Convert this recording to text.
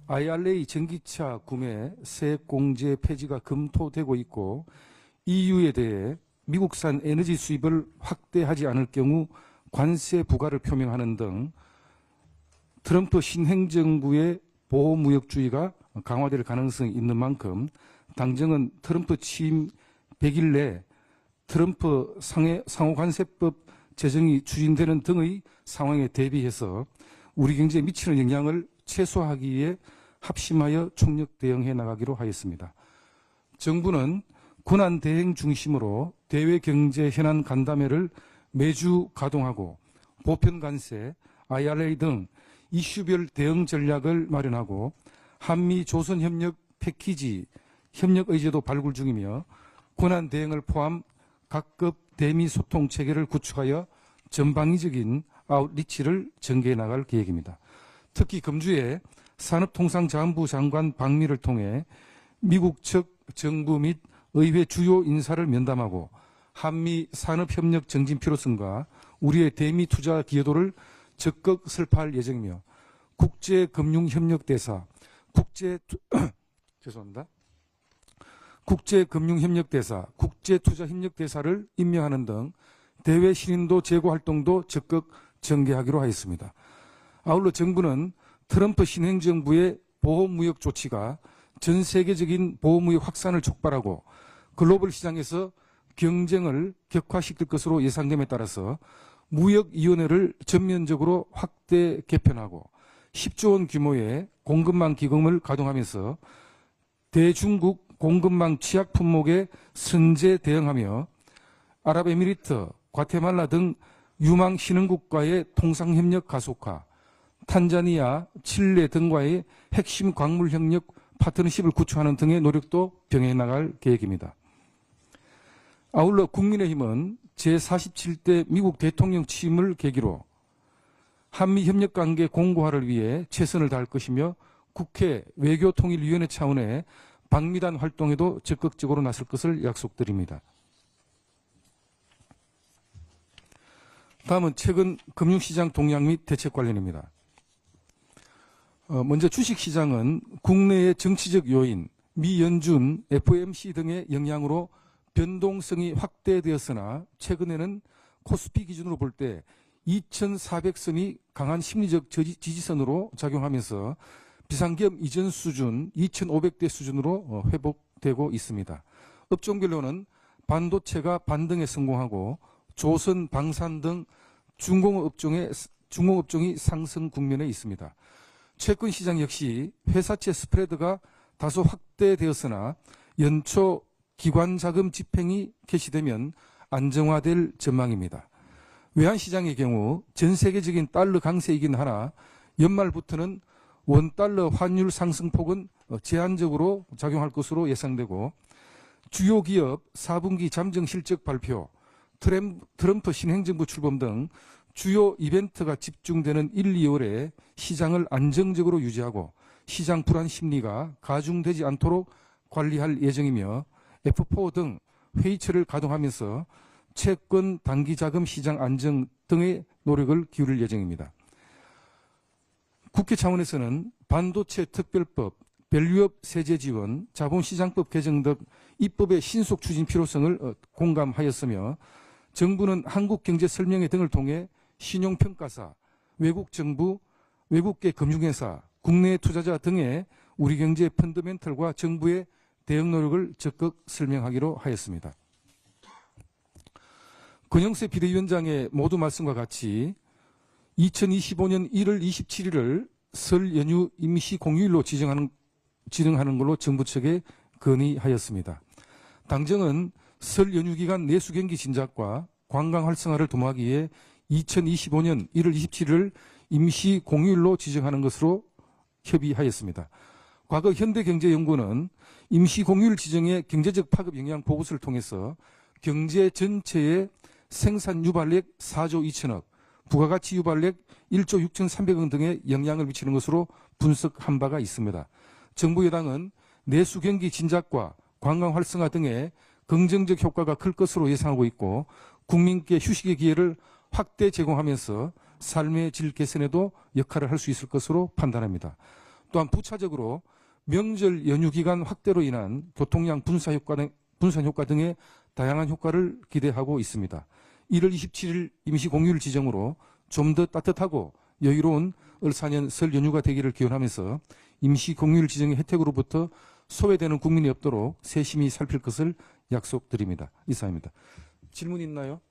IRA 전기차 구매 세액공제 폐지가 검토되고 있고 EU에 대해 미국산 에너지 수입을 확대하지 않을 경우 관세 부과를 표명하는 등 트럼프 신행정부의 보호무역주의가 강화될 가능성이 있는 만큼 당정은 트럼프 취임 100일 내 트럼프 상호관세법 제정이 추진되는 등의 상황에 대비해서 우리 경제에 미치는 영향을 최소화하기 위해 합심하여 총력 대응해 나가기로 하였습니다. 정부는 군안 대행 중심으로 대외 경제 현안 간담회를 매주 가동하고 보편 관세, IRA 등 이슈별 대응 전략을 마련하고 한미 조선 협력 패키지 협력 의제도 발굴 중이며 군안 대응을 포함 각급 대미 소통 체계를 구축하여 전방위적인 아웃리치를 전개해 나갈 계획입니다. 특히 금주에 산업통상자원부 장관 방미를 통해 미국 측 정부 및 의회 주요 인사를 면담하고 한미 산업협력 정진 필요성과 우리의 대미 투자 기여도를 적극 설파할 예정이며 국제금융협력대사, 국제금융협력대사, 국제투자협력대사를 임명하는 등 대외 신인도 제고 활동도 적극 전개하기로 하였습니다. 아울러 정부는 트럼프 신행정부의 보호무역 조치가 전 세계적인 보호무역 확산을 촉발하고 글로벌 시장에서 경쟁을 격화시킬 것으로 예상됨에 따라서 무역위원회를 전면적으로 확대 개편하고 10조 원 규모의 공급망 기금을 가동하면서 대중국 공급망 취약 품목에 선제 대응하며 아랍에미리트, 과테말라 등 유망 신흥국과의 통상협력 가속화, 탄자니아, 칠레 등과의 핵심 광물 협력 파트너십을 구축하는 등의 노력도 병행해 나갈 계획입니다. 아울러 국민의힘은 제47대 미국 대통령 취임을 계기로 한미협력관계 공고화를 위해 최선을 다할 것이며 국회 외교통일위원회 차원의 방미단 활동에도 적극적으로 나설 것을 약속드립니다. 다음은 최근 금융시장 동향 및 대책 관련입니다. 먼저 주식시장은 국내의 정치적 요인, 미연준, FOMC 등의 영향으로 변동성이 확대되었으나 최근에는 코스피 기준으로 볼 때 2400선이 강한 심리적 지지선으로 작용하면서 비상기업 이전 수준 2500대 수준으로 회복되고 있습니다. 업종별로는 반도체가 반등에 성공하고 조선, 방산 등 중공업종이 상승 국면에 있습니다. 채권 시장 역시 회사채 스프레드가 다소 확대되었으나 연초 기관자금 집행이 개시되면 안정화될 전망입니다. 외환시장의 경우 전 세계적인 달러 강세이긴 하나 연말부터는 원달러 환율 상승폭은 제한적으로 작용할 것으로 예상되고 주요 기업 4분기 잠정 실적 발표, 트럼프 신행정부 출범 등 주요 이벤트가 집중되는 1, 2월에 시장을 안정적으로 유지하고 시장 불안 심리가 가중되지 않도록 관리할 예정이며 F4 등 회의체를 가동하면서 채권 단기자금 시장 안정 등의 노력을 기울일 예정입니다. 국회 차원에서는 반도체 특별법, 밸류업 세제 지원, 자본시장법 개정 등 입법의 신속 추진 필요성을 공감하였으며 정부는 한국경제설명회 등을 통해 신용평가사, 외국정부, 외국계 금융회사, 국내 투자자 등의 우리 경제의 펀더멘털과 정부의 대응 노력을 적극 설명하기로 하였습니다. 권영세 비대위원장의 모두 말씀과 같이 2025년 1월 27일을 설 연휴 임시 공휴일로 지정하는 걸로 정부 측에 건의하였습니다. 당정은 설 연휴 기간 내수 경기 진작과 관광 활성화를 도모하기 위해 2025년 1월 27일을 임시 공휴일로 지정하는 것으로 협의하였습니다. 과거 현대경제연구는 임시 공휴일 지정의 경제적 파급 영향 보고서를 통해서 경제 전체의 생산 유발액 4조 2천억, 부가가치 유발액 1조 6,300억 등의 영향을 미치는 것으로 분석한 바가 있습니다. 정부 여당은 내수 경기 진작과 관광 활성화 등의 긍정적 효과가 클 것으로 예상하고 있고 국민께 휴식의 기회를 확대 제공하면서 삶의 질 개선에도 역할을 할 수 있을 것으로 판단합니다. 또한 부차적으로 명절 연휴 기간 확대로 인한 교통량 분산 효과 등의 다양한 효과를 기대하고 있습니다. 1월 27일 임시 공휴일 지정으로 좀 더 따뜻하고 여유로운 을사년 설 연휴가 되기를 기원하면서 임시 공휴일 지정의 혜택으로부터 소외되는 국민이 없도록 세심히 살필 것을 약속드립니다. 이상입니다. 질문 있나요?